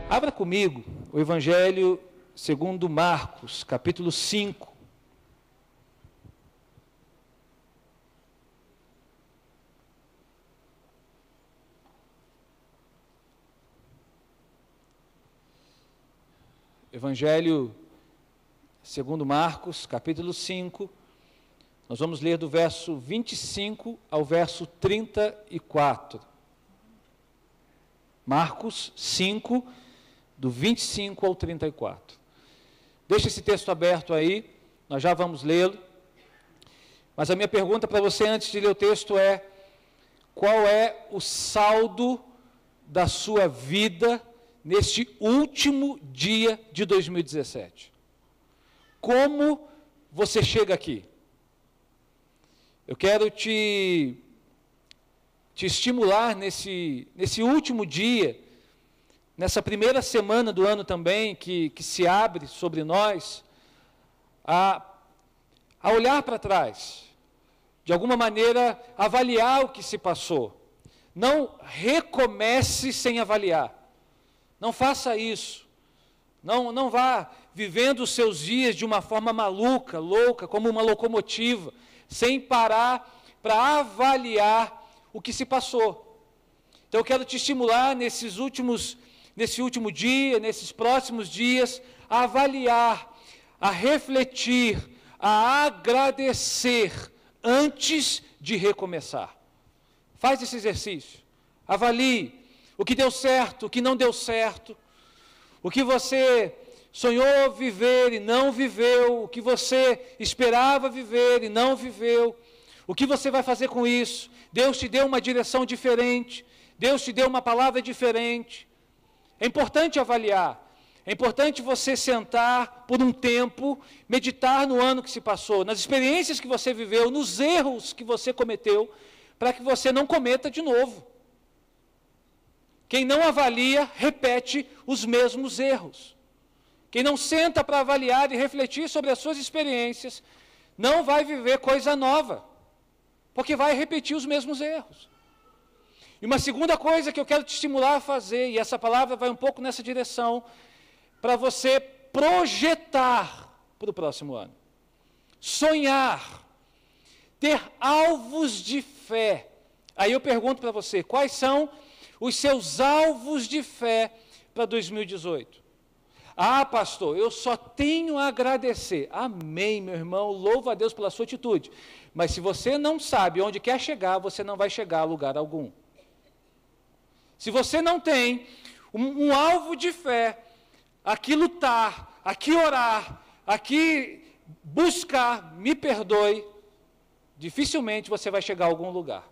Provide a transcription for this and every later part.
Abra comigo o Evangelho segundo Marcos, capítulo 5. Evangelho segundo Marcos, capítulo 5. Nós vamos ler do verso 25 ao verso 34. Marcos 5, do 25 ao 34. Deixa esse texto aberto aí, nós já vamos lê-lo. Mas a minha pergunta para você antes de ler o texto é: qual é o saldo da sua vida neste último dia de 2017? Como você chega aqui? Eu quero te estimular nesse último dia, nessa primeira semana do ano também, que se abre sobre nós, a olhar para trás, de alguma maneira avaliar o que se passou. Não recomece sem avaliar. Não faça isso. Não vá vivendo os seus dias de uma forma maluca, louca, como uma locomotiva, sem parar para avaliar o que se passou. Então eu quero te estimular nesse último dia, nesses próximos dias, a avaliar, a refletir, a agradecer antes de recomeçar. Faz esse exercício. Avalie o que deu certo, o que não deu certo, o que você sonhou viver e não viveu, o que você esperava viver e não viveu, o que você vai fazer com isso? Deus te deu uma direção diferente, Deus te deu uma palavra diferente. É importante avaliar, é importante você sentar por um tempo, meditar no ano que se passou, nas experiências que você viveu, nos erros que você cometeu, para que você não cometa de novo. Quem não avalia, repete os mesmos erros. Quem não senta para avaliar e refletir sobre as suas experiências, não vai viver coisa nova, porque vai repetir os mesmos erros. E uma segunda coisa que eu quero te estimular a fazer, e essa palavra vai um pouco nessa direção, para você projetar para o próximo ano. Sonhar, ter alvos de fé. Aí eu pergunto para você, quais são os seus alvos de fé para 2018? Ah, pastor, eu só tenho a agradecer. Amém, meu irmão, louvo a Deus pela sua atitude. Mas se você não sabe onde quer chegar, você não vai chegar a lugar algum. Se você não tem um alvo de fé, aqui lutar, aqui orar, aqui buscar, me perdoe, dificilmente você vai chegar a algum lugar.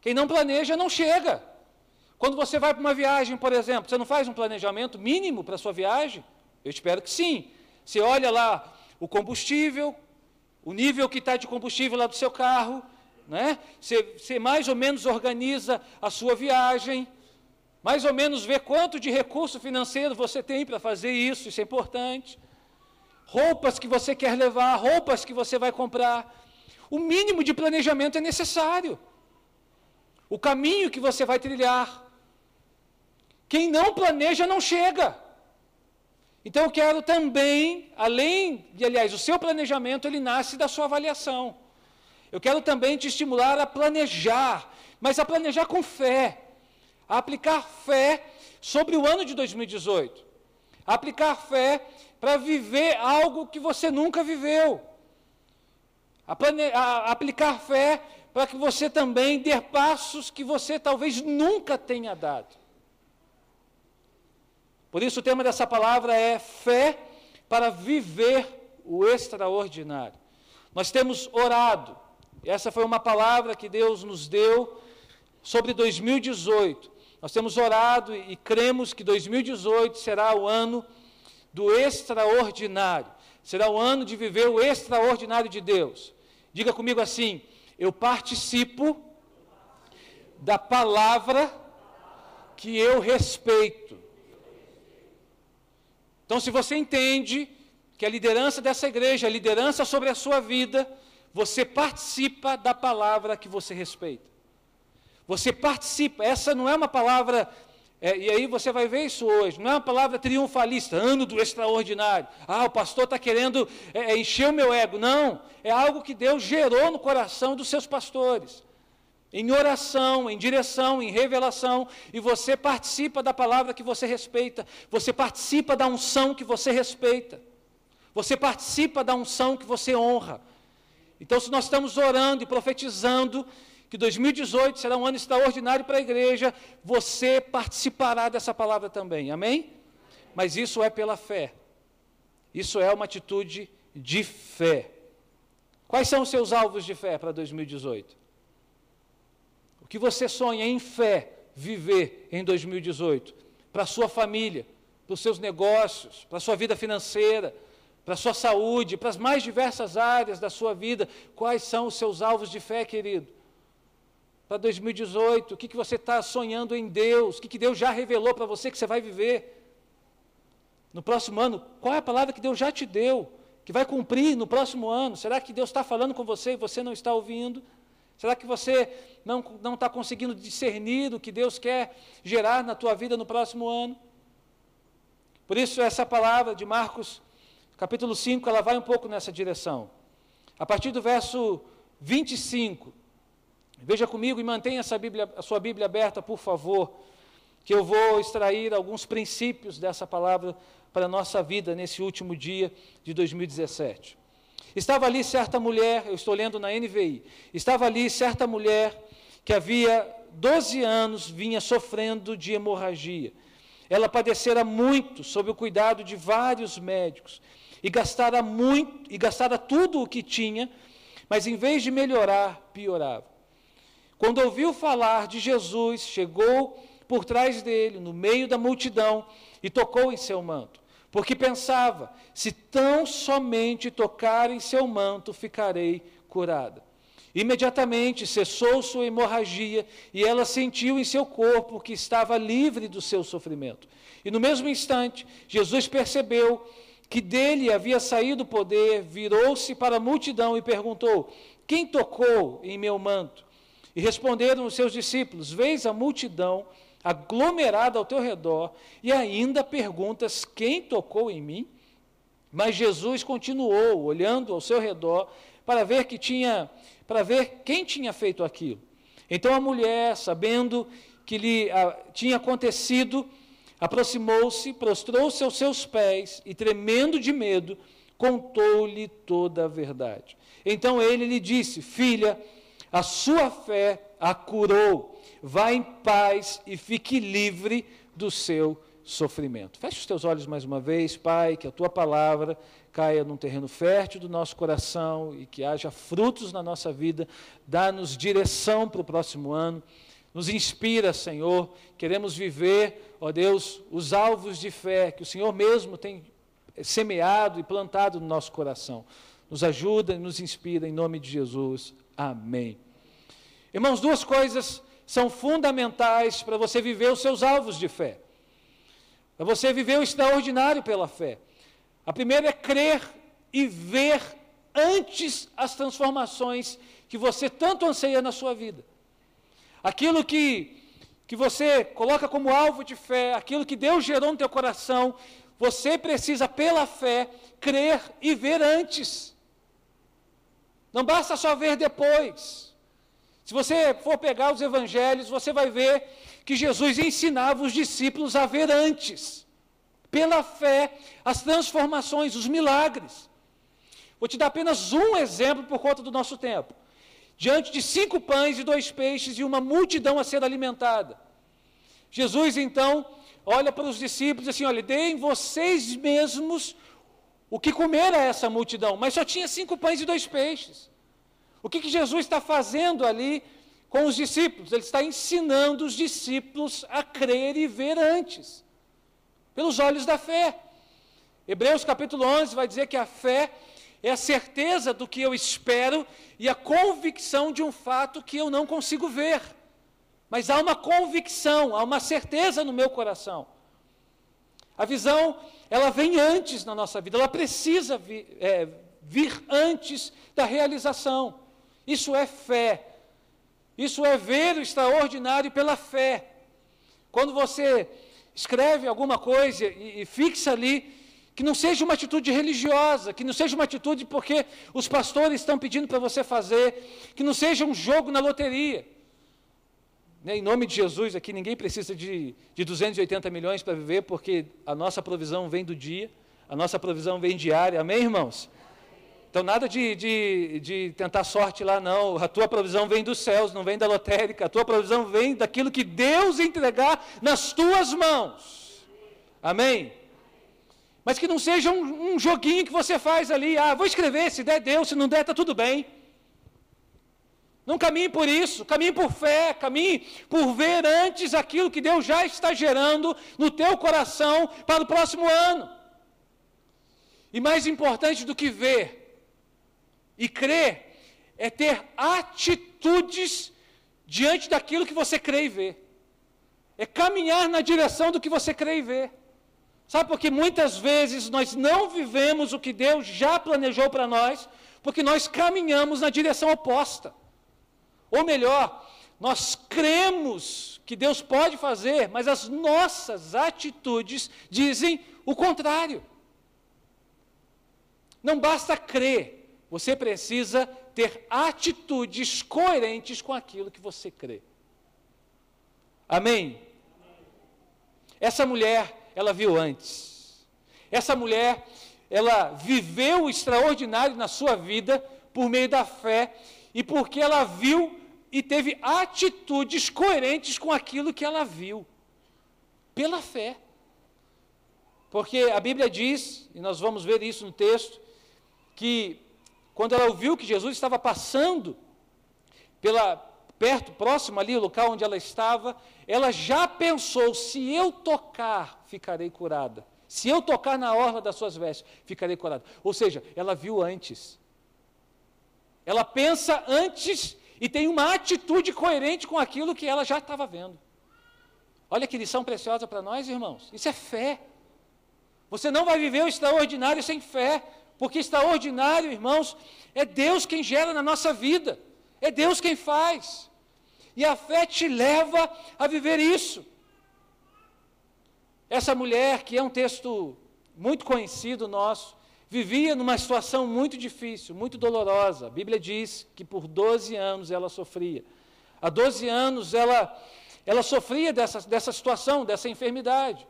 Quem não planeja não chega. Quando você vai para uma viagem, por exemplo, você não faz um planejamento mínimo para a sua viagem? Eu espero que sim. Você olha lá o combustível, o nível que está de combustível lá do seu carro, né? Você mais ou menos organiza a sua viagem, mais ou menos vê quanto de recurso financeiro você tem para fazer isso é importante. Roupas que você quer levar, roupas que você vai comprar. O mínimo de planejamento é necessário. O caminho que você vai trilhar. Quem não planeja não chega. Então eu quero também, aliás, o seu planejamento, ele nasce da sua avaliação. Eu quero também te estimular a planejar, mas a planejar com fé, a aplicar fé sobre o ano de 2018, a aplicar fé para viver algo que você nunca viveu, a aplicar fé para que você também dê passos que você talvez nunca tenha dado. Por isso o tema dessa palavra é fé para viver o extraordinário. Nós temos orado, essa foi uma palavra que Deus nos deu sobre 2018. Nós temos orado e cremos que 2018 será o ano do extraordinário. Será o ano de viver o extraordinário de Deus. Diga comigo assim: eu participo da palavra que eu respeito. Então, se você entende que a liderança dessa igreja, a liderança sobre a sua vida, você participa da palavra que você respeita. Você participa. Essa não é uma palavra E aí você vai ver isso hoje, não é uma palavra triunfalista, ano do extraordinário. O pastor está querendo encher o meu ego. Não, é algo que Deus gerou no coração dos seus pastores. Em oração, em direção, em revelação, e você participa da palavra que você respeita, você participa da unção que você respeita, você participa da unção que você honra. Então, se nós estamos orando e profetizando que 2018 será um ano extraordinário para a igreja, você participará dessa palavra também, amém? Mas isso é pela fé, isso é uma atitude de fé. Quais são os seus alvos de fé para 2018? O que você sonha em fé viver em 2018? Para a sua família, para os seus negócios, para a sua vida financeira, para a sua saúde, para as mais diversas áreas da sua vida. Quais são os seus alvos de fé, querido? Para 2018, o que você está sonhando em Deus? O que Deus já revelou para você que você vai viver? No próximo ano, qual é a palavra que Deus já te deu, que vai cumprir no próximo ano? Será que Deus está falando com você e você não está ouvindo? Será que você não está conseguindo discernir o que Deus quer gerar na tua vida no próximo ano? Por isso, essa palavra de Marcos, capítulo 5, ela vai um pouco nessa direção. A partir do verso 25, veja comigo e mantenha a sua Bíblia aberta, por favor, que eu vou extrair alguns princípios dessa palavra para a nossa vida nesse último dia de 2017. Estava ali certa mulher, eu estou lendo na NVI, estava ali certa mulher que havia 12 anos vinha sofrendo de hemorragia. Ela padecera muito sob o cuidado de vários médicos e gastara tudo o que tinha, mas em vez de melhorar, piorava. Quando ouviu falar de Jesus, chegou por trás dele, no meio da multidão, e tocou em seu manto, porque pensava, se tão somente tocar em seu manto, ficarei curada. Imediatamente cessou sua hemorragia, e ela sentiu em seu corpo que estava livre do seu sofrimento. E no mesmo instante, Jesus percebeu que dele havia saído o poder, virou-se para a multidão e perguntou, quem tocou em meu manto? E responderam os seus discípulos, vês a multidão aglomerada ao teu redor, e ainda perguntas, quem tocou em mim? Mas Jesus continuou, olhando ao seu redor, para ver quem tinha feito aquilo. Então a mulher, sabendo que lhe tinha acontecido, aproximou-se, prostrou-se aos seus pés, e tremendo de medo, contou-lhe toda a verdade. Então ele lhe disse, filha, a sua fé a curou, vá em paz e fique livre do seu sofrimento. Feche os teus olhos mais uma vez, Pai, que a tua palavra caia num terreno fértil do nosso coração e que haja frutos na nossa vida. Dá-nos direção para o próximo ano. Nos inspira, Senhor. Queremos viver, ó Deus, os alvos de fé que o Senhor mesmo tem semeado e plantado no nosso coração. Nos ajuda e nos inspira em nome de Jesus. Amém. Irmãos, duas coisas são fundamentais para você viver os seus alvos de fé. Para você viver o extraordinário pela fé. A primeira é crer e ver antes as transformações que você tanto anseia na sua vida. Aquilo que você coloca como alvo de fé, aquilo que Deus gerou no teu coração, você precisa, pela fé, crer e ver antes. Não basta só ver depois. Se você for pegar os evangelhos, você vai ver que Jesus ensinava os discípulos a ver antes, pela fé, as transformações, os milagres. Vou te dar apenas um exemplo por conta do nosso tempo. Diante de 5 pães e 2 peixes e uma multidão a ser alimentada. Jesus, então, olha para os discípulos e diz assim, olha, deem vocês mesmos o que comer a essa multidão. Mas só tinha 5 pães e 2 peixes. O que Jesus está fazendo ali com os discípulos? Ele está ensinando os discípulos a crer e ver antes, pelos olhos da fé. Hebreus capítulo 11 vai dizer que a fé é a certeza do que eu espero e a convicção de um fato que eu não consigo ver. Mas há uma convicção, há uma certeza no meu coração. A visão, ela vem antes na nossa vida, ela precisa vir antes da realização. Isso é fé. Isso é ver o extraordinário pela fé. Quando você escreve alguma coisa e fixa ali, que não seja uma atitude religiosa, que não seja uma atitude porque os pastores estão pedindo para você fazer, que não seja um jogo na loteria. Em nome de Jesus, aqui ninguém precisa de 280 milhões para viver, porque a nossa provisão vem do dia, a nossa provisão vem diária, amém, irmãos? Então, nada de tentar sorte lá, não. A tua provisão vem dos céus, não vem da lotérica. A tua provisão vem daquilo que Deus entregar nas tuas mãos. Amém? Mas que não seja um joguinho que você faz ali. Ah, vou escrever, se der, deu. Se não der, está tudo bem. Não caminhe por isso. Caminhe por fé. Caminhe por ver antes aquilo que Deus já está gerando no teu coração para o próximo ano. E mais importante do que ver e crer, é ter atitudes diante daquilo que você crê e vê. É caminhar na direção do que você crê e vê. Sabe por que muitas vezes nós não vivemos o que Deus já planejou para nós? Porque nós caminhamos na direção oposta. Ou melhor, nós cremos que Deus pode fazer, mas as nossas atitudes dizem o contrário. Não basta crer. Você precisa ter atitudes coerentes com aquilo que você crê. Amém? Essa mulher, ela viu antes. Essa mulher, ela viveu o extraordinário na sua vida por meio da fé e porque ela viu e teve atitudes coerentes com aquilo que ela viu. Pela fé. Porque a Bíblia diz, e nós vamos ver isso no texto, que quando ela ouviu que Jesus estava passando próximo ali, o local onde ela estava, ela já pensou, se eu tocar, ficarei curada. Se eu tocar na orla das suas vestes, ficarei curada. Ou seja, ela viu antes. Ela pensa antes e tem uma atitude coerente com aquilo que ela já estava vendo. Olha que lição preciosa para nós, irmãos. Isso é fé. Você não vai viver o extraordinário sem fé. Porque extraordinário, irmãos, é Deus quem gera na nossa vida. É Deus quem faz. E a fé te leva a viver isso. Essa mulher, que é um texto muito conhecido nosso, vivia numa situação muito difícil, muito dolorosa. A Bíblia diz que por 12 anos ela sofria. Há 12 anos ela sofria dessa situação, dessa enfermidade.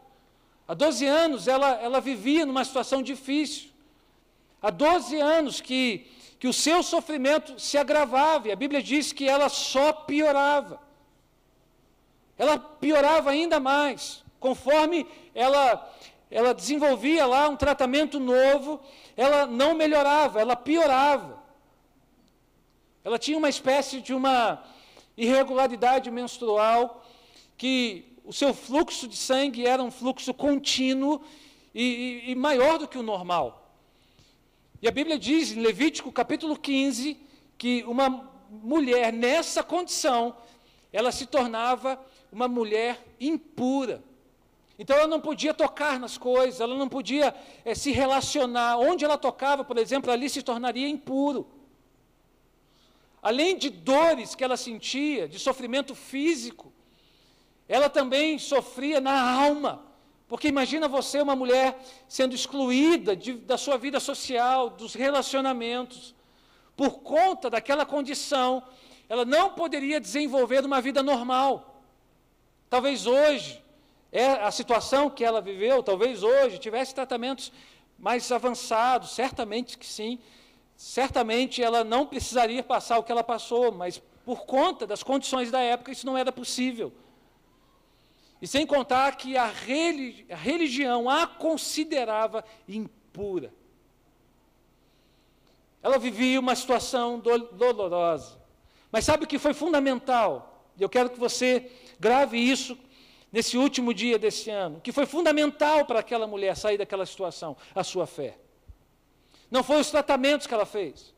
Há 12 anos ela vivia numa situação difícil. Há 12 anos que o seu sofrimento se agravava, e a Bíblia diz que ela só piorava. Ela piorava ainda mais, conforme ela desenvolvia lá um tratamento novo, ela não melhorava, ela piorava. Ela tinha uma espécie de uma irregularidade menstrual, que o seu fluxo de sangue era um fluxo contínuo e maior do que o normal. E a Bíblia diz, em Levítico capítulo 15, que uma mulher nessa condição, ela se tornava uma mulher impura. Então ela não podia tocar nas coisas, ela não podia se relacionar. Onde ela tocava, por exemplo, ali se tornaria impuro. Além de dores que ela sentia, de sofrimento físico, ela também sofria na alma. Porque imagina você, uma mulher, sendo excluída da sua vida social, dos relacionamentos, por conta daquela condição, ela não poderia desenvolver uma vida normal. Talvez hoje, a situação que ela viveu, talvez hoje, tivesse tratamentos mais avançados, certamente que sim, certamente ela não precisaria passar o que ela passou, mas por conta das condições da época, isso não era possível. E sem contar que a religião a considerava impura. Ela vivia uma situação dolorosa. Mas sabe o que foi fundamental? E eu quero que você grave isso nesse último dia desse ano. O que foi fundamental para aquela mulher sair daquela situação? A sua fé. Não foi os tratamentos que ela fez.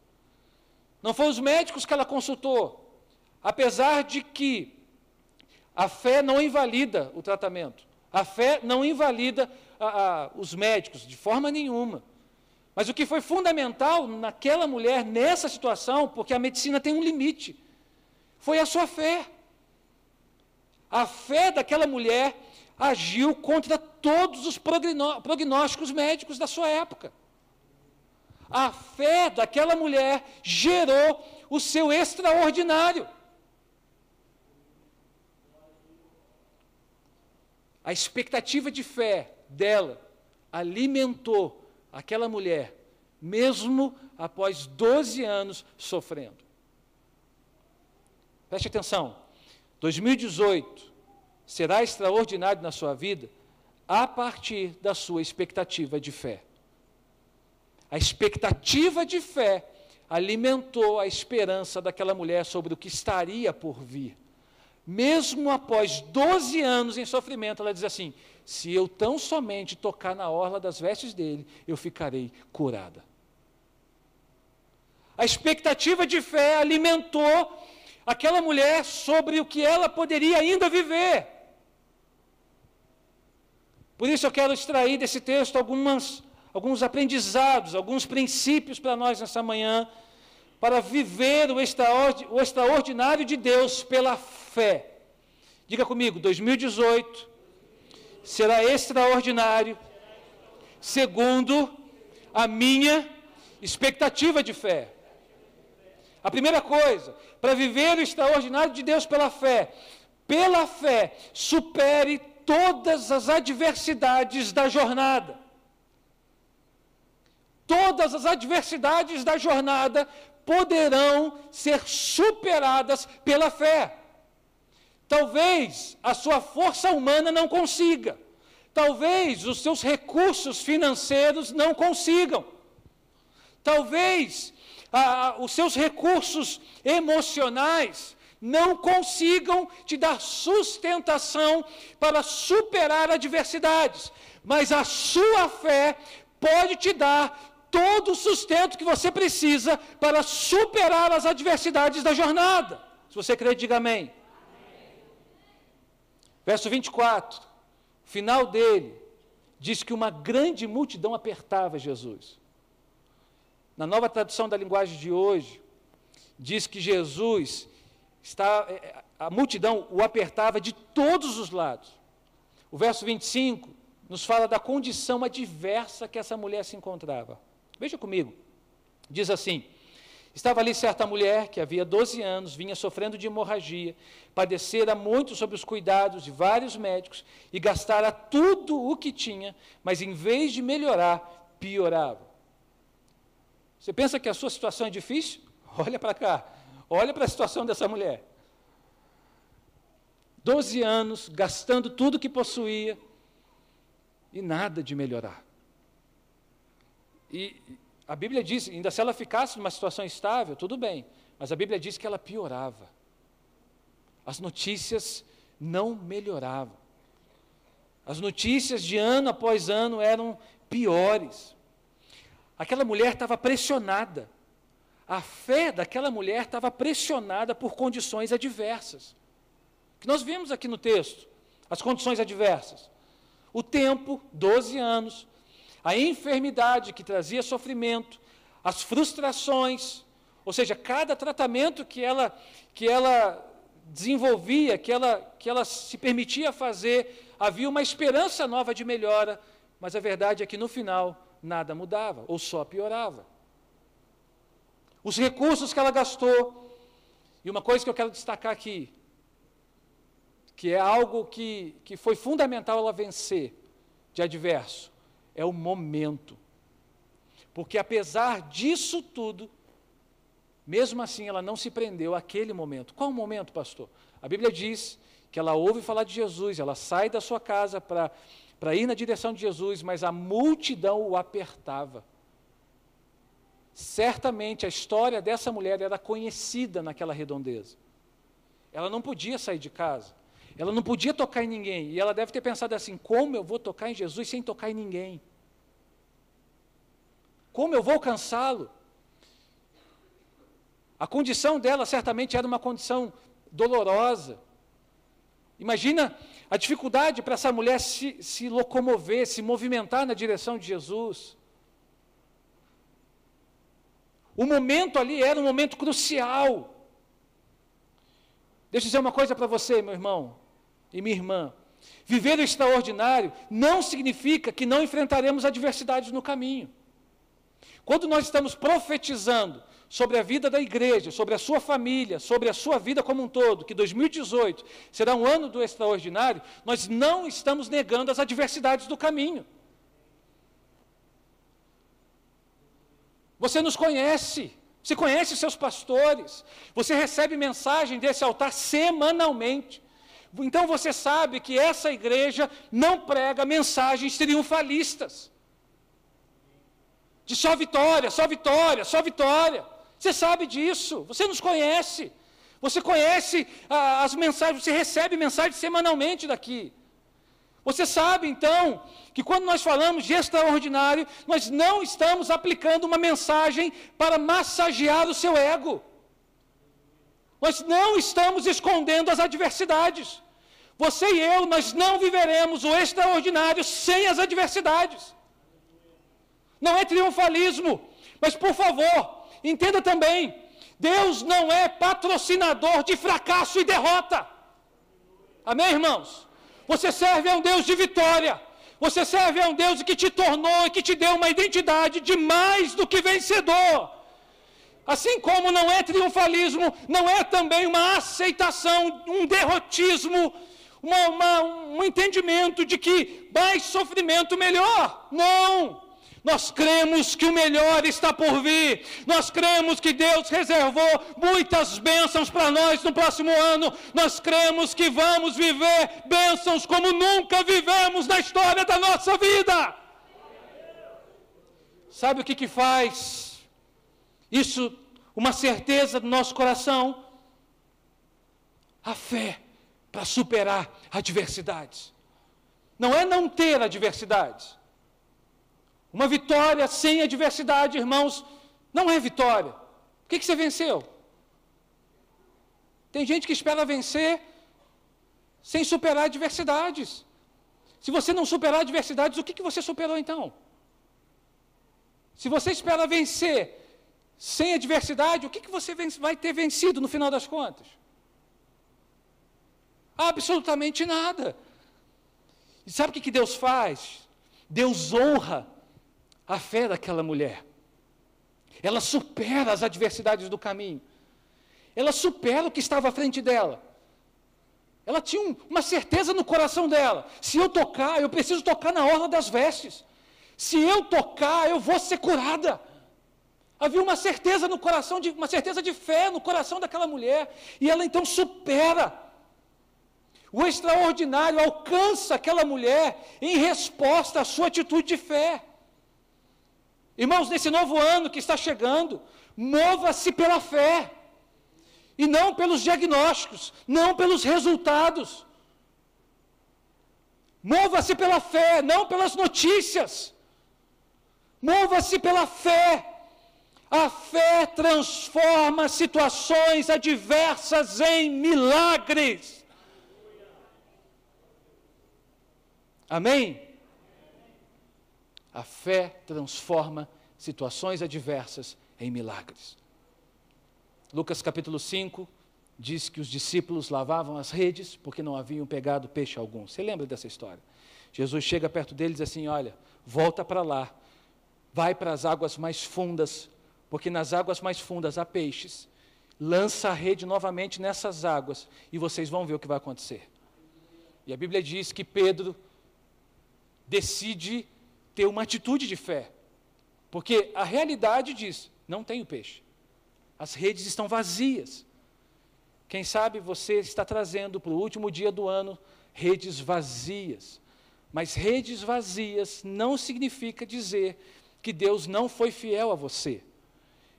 Não foi os médicos que ela consultou. Apesar de que a fé não invalida o tratamento. A fé não invalida os médicos, de forma nenhuma. Mas o que foi fundamental naquela mulher, nessa situação, porque a medicina tem um limite, foi a sua fé. A fé daquela mulher agiu contra todos os prognósticos médicos da sua época. A fé daquela mulher gerou o seu extraordinário. A expectativa de fé dela alimentou aquela mulher, mesmo após 12 anos sofrendo. Preste atenção, 2018 será extraordinário na sua vida a partir da sua expectativa de fé. A expectativa de fé alimentou a esperança daquela mulher sobre o que estaria por vir. Mesmo após 12 anos em sofrimento, ela diz assim: se eu tão somente tocar na orla das vestes dele, eu ficarei curada. A expectativa de fé alimentou aquela mulher sobre o que ela poderia ainda viver. Por isso eu quero extrair desse texto alguns aprendizados, alguns princípios para nós nessa manhã, para viver o extraordinário de Deus pela fé. Diga comigo, 2018 será extraordinário, segundo a minha expectativa de fé. A primeira coisa, para viver o extraordinário de Deus pela fé, supere todas as adversidades da jornada. Todas as adversidades da jornada poderão ser superadas pela fé. Talvez a sua força humana não consiga. Talvez os seus recursos financeiros não consigam. Talvez os seus recursos emocionais não consigam te dar sustentação para superar adversidades. Mas a sua fé pode te dar todo o sustento que você precisa para superar as adversidades da jornada. Se você crê, diga amém. Verso 24, o final dele, diz que uma grande multidão apertava Jesus. Na nova tradução da linguagem de hoje, diz que Jesus, a multidão o apertava de todos os lados. O verso 25 nos fala da condição adversa que essa mulher se encontrava. Veja comigo, diz assim: estava ali certa mulher que havia 12 anos, vinha sofrendo de hemorragia, padecera muito sob os cuidados de vários médicos e gastara tudo o que tinha, mas em vez de melhorar, piorava. Você pensa que a sua situação é difícil? Olha para cá, olha para a situação dessa mulher. 12 anos, gastando tudo que possuía e nada de melhorar. E a Bíblia diz, ainda se ela ficasse numa situação estável, tudo bem, mas a Bíblia diz que ela piorava. As notícias não melhoravam. As notícias de ano após ano eram piores. Aquela mulher estava pressionada. A fé daquela mulher estava pressionada por condições adversas. Que nós vimos aqui no texto, as condições adversas. O tempo, 12 anos, a enfermidade que trazia sofrimento, as frustrações, ou seja, cada tratamento que ela desenvolvia, que ela se permitia fazer, havia uma esperança nova de melhora, mas a verdade é que no final nada mudava, ou só piorava. Os recursos que ela gastou, e uma coisa que eu quero destacar aqui, que é algo que foi fundamental ela vencer de adverso, é o momento. Porque apesar disso tudo, mesmo assim ela não se prendeu àquele momento. Qual o momento, pastor? A Bíblia diz que ela ouve falar de Jesus, ela sai da sua casa para ir na direção de Jesus, mas a multidão o apertava. Certamente a história dessa mulher era conhecida naquela redondeza. Ela não podia sair de casa, ela não podia tocar em ninguém, e ela deve ter pensado assim: como eu vou tocar em Jesus sem tocar em ninguém? Como eu vou alcançá-lo? A condição dela certamente era uma condição dolorosa. Imagina a dificuldade para essa mulher se locomover, se movimentar na direção de Jesus. O momento ali era um momento crucial. Deixa eu dizer uma coisa para você, meu irmão. e minha irmã, viver o extraordinário não significa que não enfrentaremos adversidades no caminho. Quando nós estamos profetizando sobre a vida da igreja, sobre a sua família, sobre a sua vida como um todo, que 2018 será um ano do extraordinário, nós não estamos negando as adversidades do caminho. Você nos conhece, você conhece seus pastores, você recebe mensagem desse altar semanalmente. Então você sabe que essa igreja não prega mensagens triunfalistas. De só vitória, só vitória, só vitória. Você sabe disso, você nos conhece. Você conhece as mensagens, você recebe mensagens semanalmente daqui. Você sabe, então, que quando nós falamos de extraordinário, nós não estamos aplicando uma mensagem para massagear o seu ego. Nós não estamos escondendo as adversidades. Você e eu, nós não viveremos o extraordinário sem as adversidades. Não é triunfalismo, mas por favor, entenda também, Deus não é patrocinador de fracasso e derrota. Amém, irmãos? Você serve a um Deus de vitória. Você serve a um Deus que te tornou e que te deu uma identidade de mais do que vencedor. Assim como não é triunfalismo, não é também uma aceitação, um derrotismo, um entendimento de que mais sofrimento melhor. Não! Nós cremos que o melhor está por vir. Nós cremos que Deus reservou muitas bênçãos para nós no próximo ano. Nós cremos que vamos viver bênçãos como nunca vivemos na história da nossa vida. Sabe o que faz isso uma certeza do nosso coração? A fé para superar adversidades. Não é não ter adversidades. Uma vitória sem adversidade, irmãos, não é vitória. O que você venceu? Tem gente que espera vencer sem superar adversidades. Se você não superar adversidades, o que você superou então? Se você espera vencer sem adversidade, o que você vai ter vencido no final das contas? Absolutamente nada. E sabe o que Deus faz? Deus honra a fé daquela mulher. Ela supera as adversidades do caminho. Ela supera o que estava à frente dela. Ela tinha uma certeza no coração dela. Se eu tocar, eu preciso tocar na orla das vestes. Se eu tocar, eu vou ser curada. Havia uma certeza no coração, uma certeza de fé no coração daquela mulher. E ela então supera. O extraordinário alcança aquela mulher em resposta à sua atitude de fé. Irmãos, nesse novo ano que está chegando, mova-se pela fé, e não pelos diagnósticos, não pelos resultados. Mova-se pela fé, não pelas notícias. Mova-se pela fé. A fé transforma situações adversas em milagres. Amém? A fé transforma situações adversas em milagres. Lucas capítulo 5 diz que os discípulos lavavam as redes porque não haviam pegado peixe algum. Você lembra dessa história? Jesus chega perto deles e diz assim, olha, volta para lá, vai para as águas mais fundas, porque nas águas mais fundas há peixes. Lança a rede novamente nessas águas e vocês vão ver o que vai acontecer. E a Bíblia diz que Pedro decide ter uma atitude de fé, porque a realidade diz, não tenho peixe, as redes estão vazias. Quem sabe você está trazendo para o último dia do ano redes vazias, mas redes vazias não significa dizer que Deus não foi fiel a você.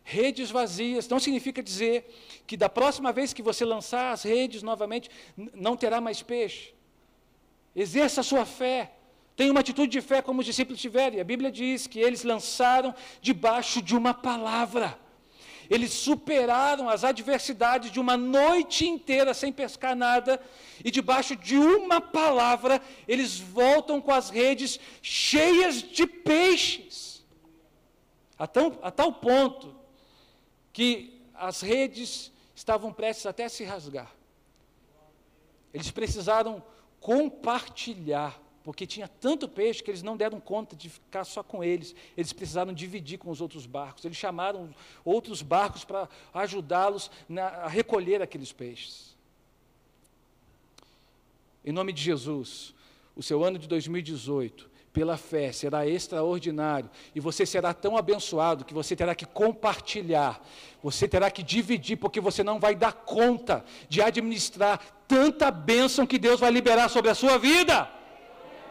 Redes vazias não significa dizer que da próxima vez que você lançar as redes novamente, não terá mais peixe. Exerça a sua fé. Tenha uma atitude de fé como os discípulos tiveram. E a Bíblia diz que eles lançaram debaixo de uma palavra. Eles superaram as adversidades de uma noite inteira sem pescar nada. E debaixo de uma palavra, eles voltam com as redes cheias de peixes. A tal ponto que as redes estavam prestes até a se rasgar. Eles precisaram compartilhar, porque tinha tanto peixe que eles não deram conta de ficar só com eles, eles precisaram dividir com os outros barcos, eles chamaram outros barcos para ajudá-los a recolher aqueles peixes. Em nome de Jesus, o seu ano de 2018, pela fé, será extraordinário, e você será tão abençoado que você terá que compartilhar, você terá que dividir, porque você não vai dar conta de administrar tanta bênção que Deus vai liberar sobre a sua vida.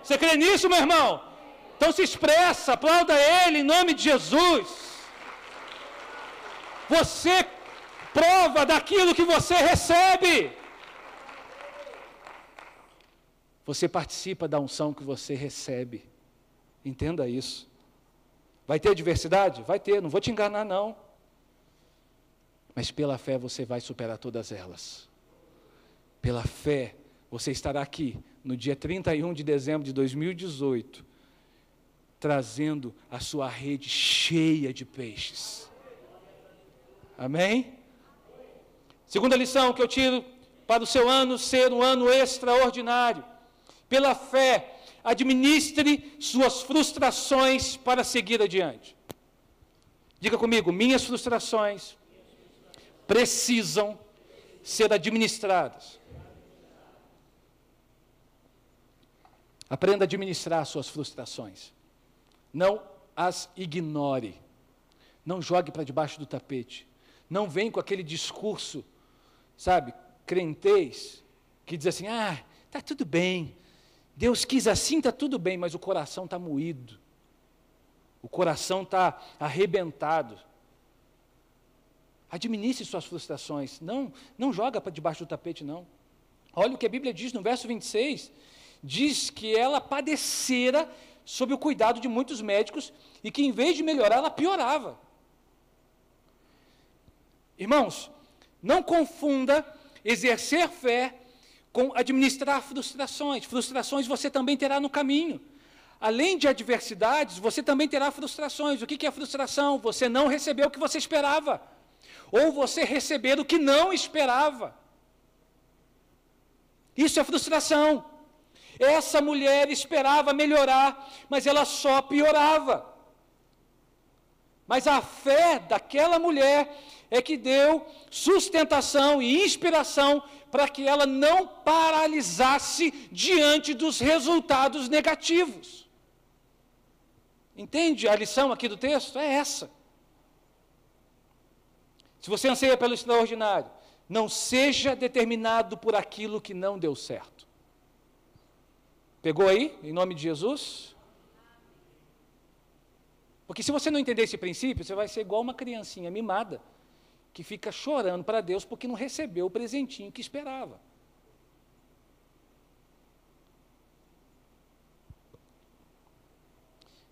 Você crê nisso, meu irmão? Então se expressa, aplauda Ele em nome de Jesus. Você prova daquilo que você recebe. Você participa da unção que você recebe. Entenda isso. Vai ter adversidade? Vai ter, não vou te enganar não. Mas pela fé você vai superar todas elas. Pela fé você estará aqui no dia 31 de dezembro de 2018, trazendo a sua rede cheia de peixes. Amém? Segunda lição que eu tiro para o seu ano ser um ano extraordinário. Pela fé, administre suas frustrações para seguir adiante. Diga comigo, minhas frustrações precisam ser administradas. Aprenda a administrar suas frustrações. Não as ignore. Não jogue para debaixo do tapete. Não vem com aquele discurso, sabe, crentez, que diz assim, está tudo bem. Deus quis assim, está tudo bem, mas o coração está moído. O coração está arrebentado. Administre suas frustrações. Não joga para debaixo do tapete, não. Olha o que a Bíblia diz no verso 26. Diz que ela padecera sob o cuidado de muitos médicos e que, em vez de melhorar, ela piorava. Irmãos, não confunda exercer fé com administrar frustrações. Frustrações você também terá no caminho. Além de adversidades, você também terá frustrações. O que é frustração? Você não receber o que você esperava. Ou você receber o que não esperava. Isso é frustração. Essa mulher esperava melhorar, mas ela só piorava. Mas a fé daquela mulher é que deu sustentação e inspiração para que ela não paralisasse diante dos resultados negativos. Entende a lição aqui do texto? É essa. Se você anseia pelo extraordinário, não seja determinado por aquilo que não deu certo. Pegou aí, em nome de Jesus? Porque se você não entender esse princípio, você vai ser igual uma criancinha mimada, que fica chorando para Deus porque não recebeu o presentinho que esperava.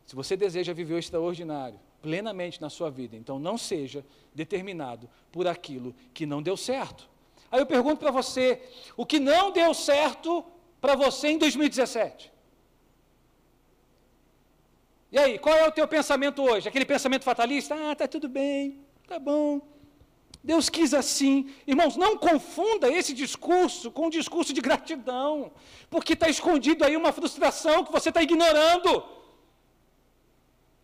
Se você deseja viver o extraordinário plenamente na sua vida, então não seja determinado por aquilo que não deu certo. Aí eu pergunto para você, o que não deu certo para você em 2017? E aí, qual é o teu pensamento hoje? Aquele pensamento fatalista? Está tudo bem, está bom. Deus quis assim. Irmãos, não confunda esse discurso com um discurso de gratidão, porque está escondido aí uma frustração que você está ignorando.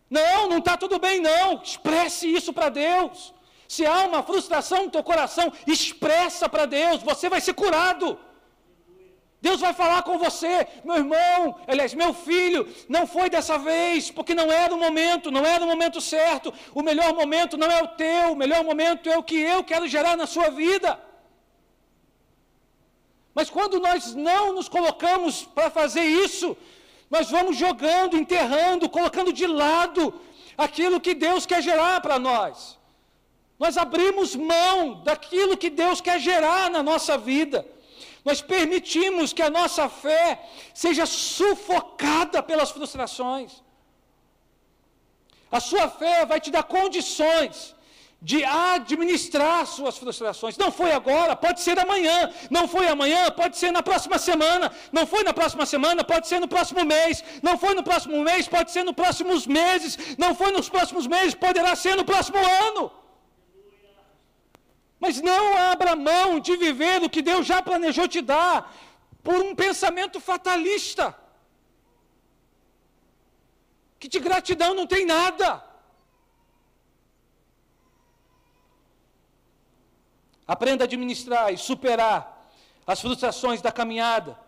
Não está tudo bem não, expresse isso para Deus. Se há uma frustração no teu coração, expressa para Deus, você vai ser curado. Deus vai falar com você, meu irmão, aliás, meu filho, não foi dessa vez, porque não era o momento, não era o momento certo, o melhor momento não é o teu, o melhor momento é o que eu quero gerar na sua vida. Mas quando nós não nos colocamos para fazer isso, nós vamos jogando, enterrando, colocando de lado aquilo que Deus quer gerar para nós. Nós abrimos mão daquilo que Deus quer gerar na nossa vida. Nós permitimos que a nossa fé seja sufocada pelas frustrações. A sua fé vai te dar condições de administrar suas frustrações. Não foi agora, pode ser amanhã. Não foi amanhã, pode ser na próxima semana. Não foi na próxima semana, pode ser no próximo mês. Não foi no próximo mês, pode ser nos próximos meses. Não foi nos próximos meses, poderá ser no próximo ano. Mas não abra mão de viver o que Deus já planejou te dar. por um pensamento fatalista, que de gratidão não tem nada. Aprenda a administrar e superar as frustrações da caminhada.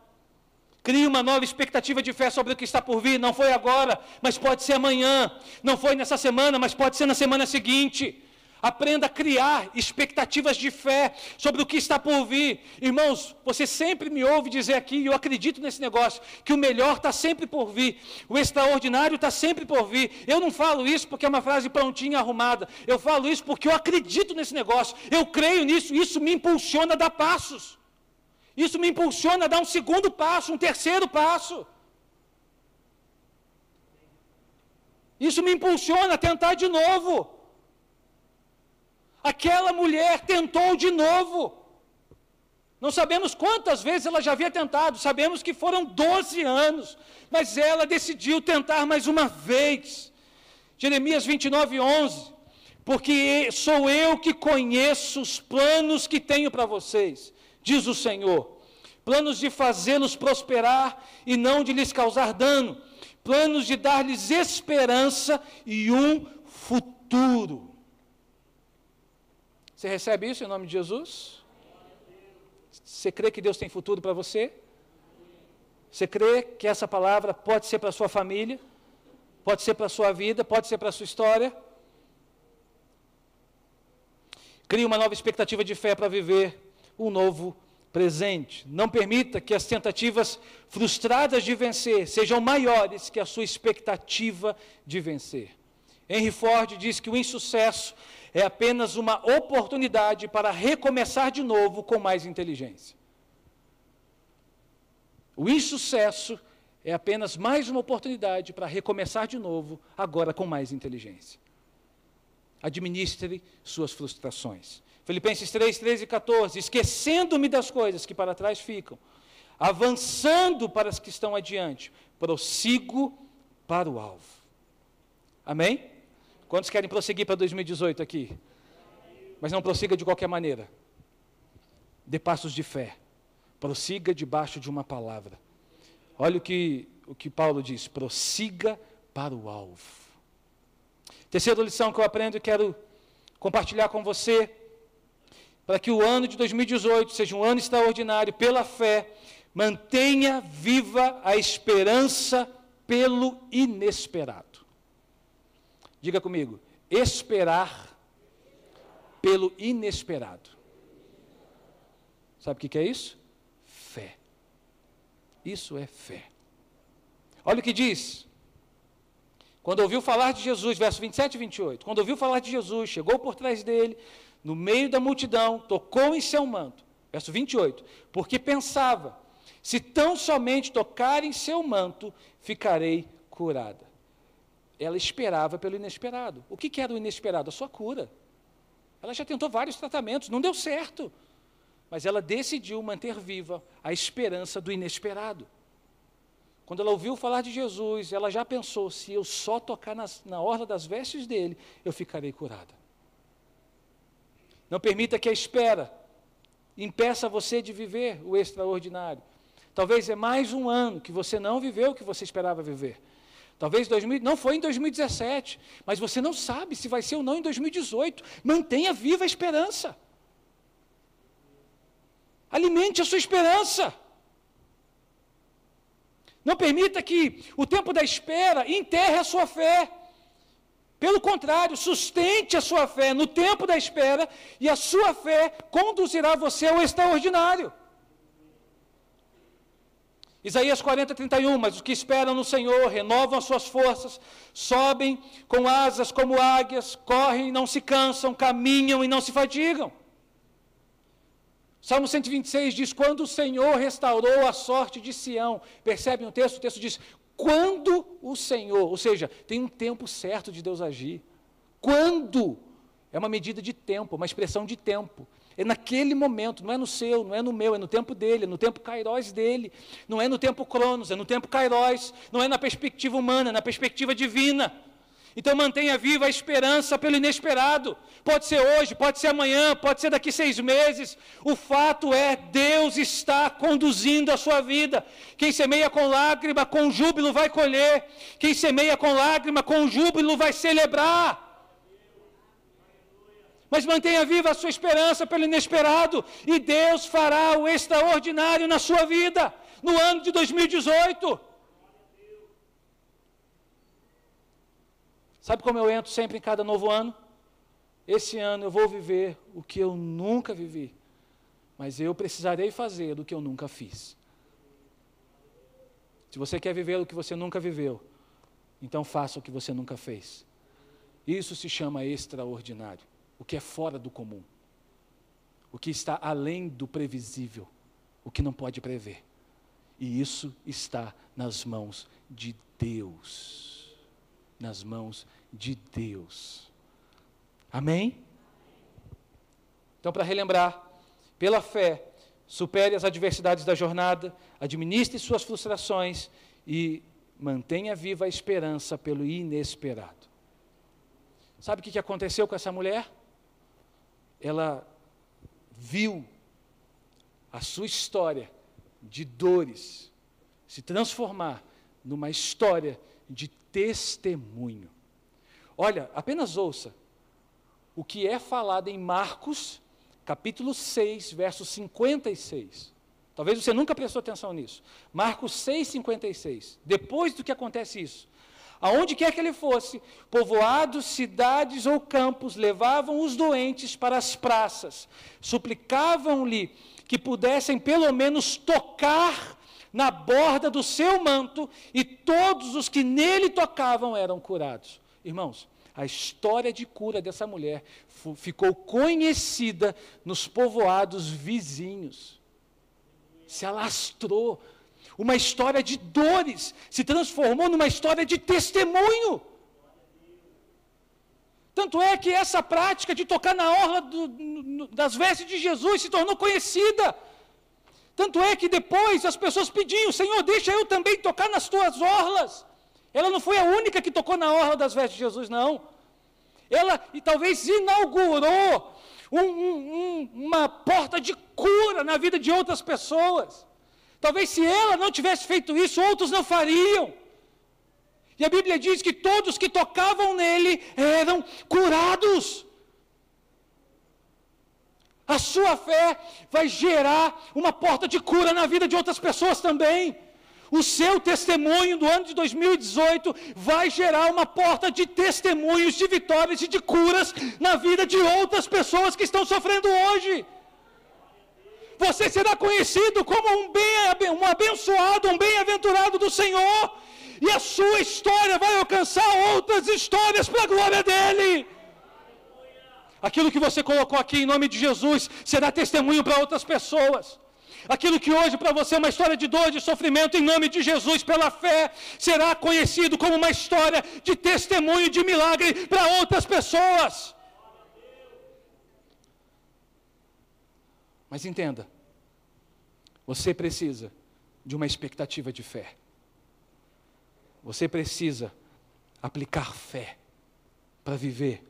Crie uma nova expectativa de fé sobre o que está por vir. Não foi agora, mas pode ser amanhã. Não foi nessa semana, mas pode ser na semana seguinte. Aprenda a criar expectativas de fé sobre o que está por vir. Irmãos, você sempre me ouve dizer aqui, e eu acredito nesse negócio, que o melhor está sempre por vir. O extraordinário está sempre por vir. Eu não falo isso porque é uma frase prontinha, arrumada. Eu falo isso porque eu acredito nesse negócio. Eu creio nisso, isso me impulsiona a dar passos. Isso me impulsiona a dar um segundo passo, um terceiro passo. Isso me impulsiona a tentar de novo. Aquela mulher tentou de novo. Não sabemos quantas vezes ela já havia tentado, sabemos que foram 12 anos, mas ela decidiu tentar mais uma vez. Jeremias 29:11, porque sou eu que conheço os planos que tenho para vocês, diz o Senhor, planos de fazê-los prosperar e não de lhes causar dano, planos de dar-lhes esperança e um futuro. Você recebe isso em nome de Jesus? Você crê que Deus tem futuro para você? Você crê que essa palavra pode ser para a sua família? Pode ser para a sua vida? Pode ser para a sua história? Crie uma nova expectativa de fé para viver um novo presente. Não permita que as tentativas frustradas de vencer sejam maiores que a sua expectativa de vencer. Henry Ford diz que o insucesso é apenas uma oportunidade para recomeçar de novo com mais inteligência. O insucesso é apenas mais uma oportunidade para recomeçar de novo, agora com mais inteligência. Administre suas frustrações. Filipenses 3, 13 e 14. Esquecendo-me das coisas que para trás ficam, avançando para as que estão adiante, prossigo para o alvo. Amém? Quantos querem prosseguir para 2018 aqui? Mas não prossiga de qualquer maneira. Dê passos de fé. Prossiga debaixo de uma palavra. Olha o que Paulo diz. Prossiga para o alvo. Terceira lição que eu aprendo e quero compartilhar com você, para que o ano de 2018 seja um ano extraordinário pela fé, mantenha viva a esperança pelo inesperado. Diga comigo, esperar pelo inesperado. Sabe o que é isso? Fé. Isso é fé. Olha o que diz. Quando ouviu falar de Jesus, verso 27 e 28, quando ouviu falar de Jesus, chegou por trás dele, no meio da multidão, tocou em seu manto. Verso 28, porque pensava, se tão somente tocar em seu manto, ficarei curada. Ela esperava pelo inesperado. O que era o inesperado? A sua cura. Ela já tentou vários tratamentos, não deu certo. Mas ela decidiu manter viva a esperança do inesperado. Quando ela ouviu falar de Jesus, ela já pensou, se eu só tocar na orla das vestes dele, eu ficarei curada. Não permita que a espera impeça você de viver o extraordinário. Talvez é mais um ano que você não viveu o que você esperava viver. Talvez não foi em 2017, mas você não sabe se vai ser ou não em 2018. Mantenha viva a esperança. Alimente a sua esperança. Não permita que o tempo da espera enterre a sua fé. Pelo contrário, sustente a sua fé no tempo da espera e a sua fé conduzirá você ao extraordinário. Isaías 40, 31, mas os que esperam no Senhor renovam as suas forças, sobem com asas como águias, correm e não se cansam, caminham e não se fadigam. Salmo 126 diz, quando o Senhor restaurou a sorte de Sião, percebem o texto diz, quando o Senhor, ou seja, tem um tempo certo de Deus agir. Quando? É uma medida de tempo, uma expressão de tempo. É naquele momento, não é no seu, não é no meu, é no tempo dele, é no tempo kairos dele. Não é no tempo cronos, é no tempo kairos. Não é na perspectiva humana, é na perspectiva divina. Então mantenha viva a esperança pelo inesperado. Pode ser hoje, pode ser amanhã, pode ser daqui 6 meses. O fato é, Deus está conduzindo a sua vida. Quem semeia com lágrima, com júbilo vai colher. Quem semeia com lágrima, com júbilo vai celebrar. Mas mantenha viva a sua esperança pelo inesperado. E Deus fará o extraordinário na sua vida, no ano de 2018. Sabe como eu entro sempre em cada novo ano? Esse ano eu vou viver o que eu nunca vivi, mas eu precisarei fazer o que eu nunca fiz. Se você quer viver o que você nunca viveu, então faça o que você nunca fez. Isso se chama extraordinário, o que é fora do comum, o que está além do previsível, o que não pode prever. E isso está nas mãos de Deus. Nas mãos de Deus. Amém? Então, para relembrar, pela fé, supere as adversidades da jornada, administre suas frustrações e mantenha viva a esperança pelo inesperado. Sabe o que aconteceu com essa mulher? Ela viu a sua história de dores se transformar numa história de testemunho. Olha, apenas ouça o que é falado em Marcos, capítulo 6, verso 56. Talvez você nunca prestou atenção nisso. Marcos 6, 56. Depois do que acontece isso, aonde quer que ele fosse, povoados, cidades ou campos, levavam os doentes para as praças, suplicavam-lhe que pudessem pelo menos tocar na borda do seu manto, e todos os que nele tocavam eram curados. Irmãos, a história de cura dessa mulher ficou conhecida nos povoados vizinhos. Se alastrou. Uma história de dores se transformou numa história de testemunho. Tanto é que essa prática de tocar na orla das vestes de Jesus se tornou conhecida. Tanto é que depois as pessoas pediam: Senhor, deixa eu também tocar nas tuas orlas. Ela não foi a única que tocou na orla das vestes de Jesus, não. Ela talvez inaugurou uma porta de cura na vida de outras pessoas. Talvez se ela não tivesse feito isso, outros não fariam. E a Bíblia diz que todos que tocavam nele eram curados. A sua fé vai gerar uma porta de cura na vida de outras pessoas também. O seu testemunho do ano de 2018 vai gerar uma porta de testemunhos, de vitórias e de curas na vida de outras pessoas que estão sofrendo hoje. Você será conhecido como um abençoado, um bem-aventurado do Senhor. E a sua história vai alcançar outras histórias para a glória dEle. Aquilo que você colocou aqui em nome de Jesus será testemunho para outras pessoas. Aquilo que hoje para você é uma história de dor, de sofrimento, em nome de Jesus, pela fé, será conhecido como uma história de testemunho, de milagre para outras pessoas. Mas entenda, você precisa de uma expectativa de fé. Você precisa aplicar fé para viver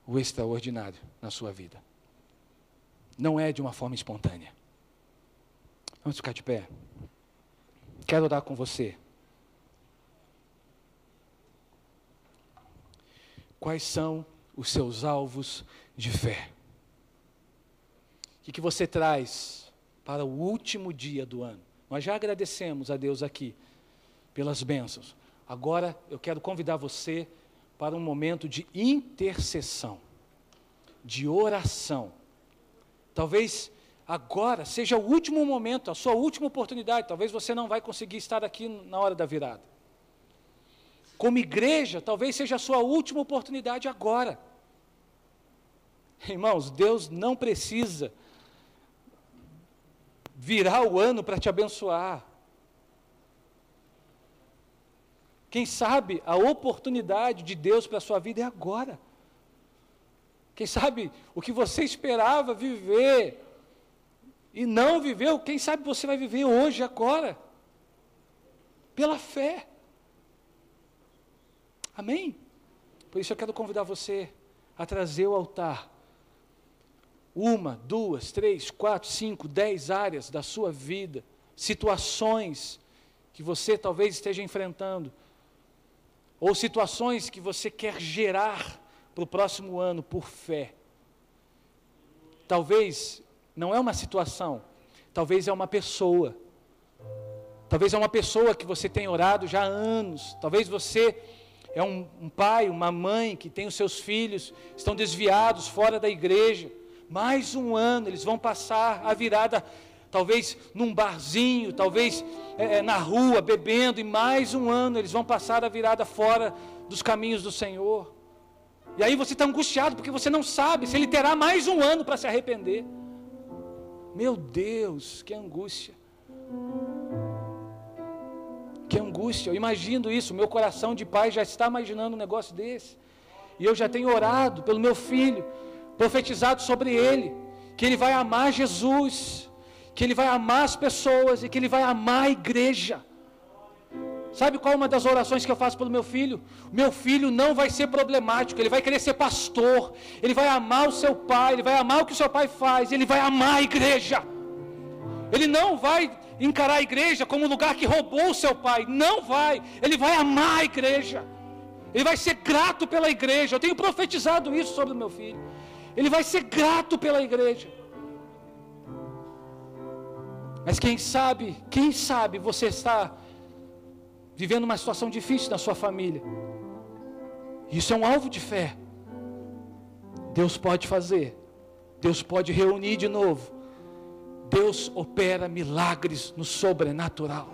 o extraordinário na sua vida. Não é de uma forma espontânea. Vamos ficar de pé. Quero orar com você. Quais são os seus alvos de fé? O que você traz para o último dia do ano? Nós já agradecemos a Deus aqui pelas bênçãos. Agora eu quero convidar você para um momento de intercessão, de oração. Talvez agora seja o último momento, a sua última oportunidade. Talvez você não vai conseguir estar aqui na hora da virada. Como igreja, talvez seja a sua última oportunidade agora. Irmãos, Deus não precisa virar o ano para te abençoar. Quem sabe a oportunidade de Deus para a sua vida é agora. Quem sabe o que você esperava viver e não viveu, quem sabe você vai viver hoje, agora. Pela fé. Amém? Por isso eu quero convidar você a trazer ao altar 1, 2, 3, 4, 5, 10 áreas da sua vida, situações que você talvez esteja enfrentando, ou situações que você quer gerar para o próximo ano por fé. Talvez não é uma situação, talvez é uma pessoa. Talvez é uma pessoa que você tem orado já há anos. Talvez você é um pai, uma mãe que tem os seus filhos, estão desviados fora da igreja. Mais um ano eles vão passar a virada, talvez num barzinho, talvez na rua, bebendo, e mais um ano eles vão passar a virada fora dos caminhos do Senhor. E aí você está angustiado, porque você não sabe se ele terá mais um ano para se arrepender. Meu Deus, que angústia. Que angústia, eu imagino isso, meu coração de pai já está imaginando um negócio desse. E eu já tenho orado pelo meu filho, profetizado sobre ele, que ele vai amar Jesus, que ele vai amar as pessoas e que ele vai amar a igreja. Sabe qual é uma das orações que eu faço pelo meu filho? Meu filho não vai ser problemático, ele vai querer ser pastor, ele vai amar o seu pai, ele vai amar o que o seu pai faz, ele vai amar a igreja. Ele não vai encarar a igreja como um lugar que roubou o seu pai, não vai, ele vai amar a igreja, ele vai ser grato pela igreja. Eu tenho profetizado isso sobre o meu filho, ele vai ser grato pela igreja. Mas quem sabe você está vivendo uma situação difícil na sua família, isso é um alvo de fé. Deus pode fazer, Deus pode reunir de novo, Deus opera milagres no sobrenatural.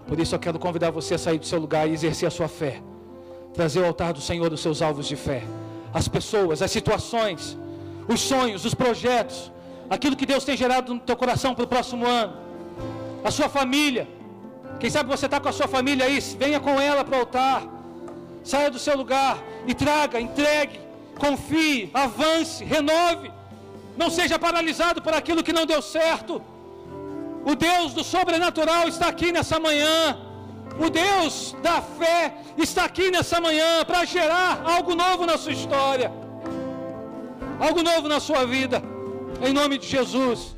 Por isso eu quero convidar você a sair do seu lugar e exercer a sua fé, trazer ao altar do Senhor os seus alvos de fé, as pessoas, as situações, os sonhos, os projetos, aquilo que Deus tem gerado no teu coração para o próximo ano, a sua família. Quem sabe você está com a sua família aí, venha com ela para o altar, saia do seu lugar e traga, entregue, confie, avance, renove. Não seja paralisado por aquilo que não deu certo. O Deus do sobrenatural está aqui nessa manhã. O Deus da fé está aqui nessa manhã para gerar algo novo na sua história, algo novo na sua vida, em nome de Jesus.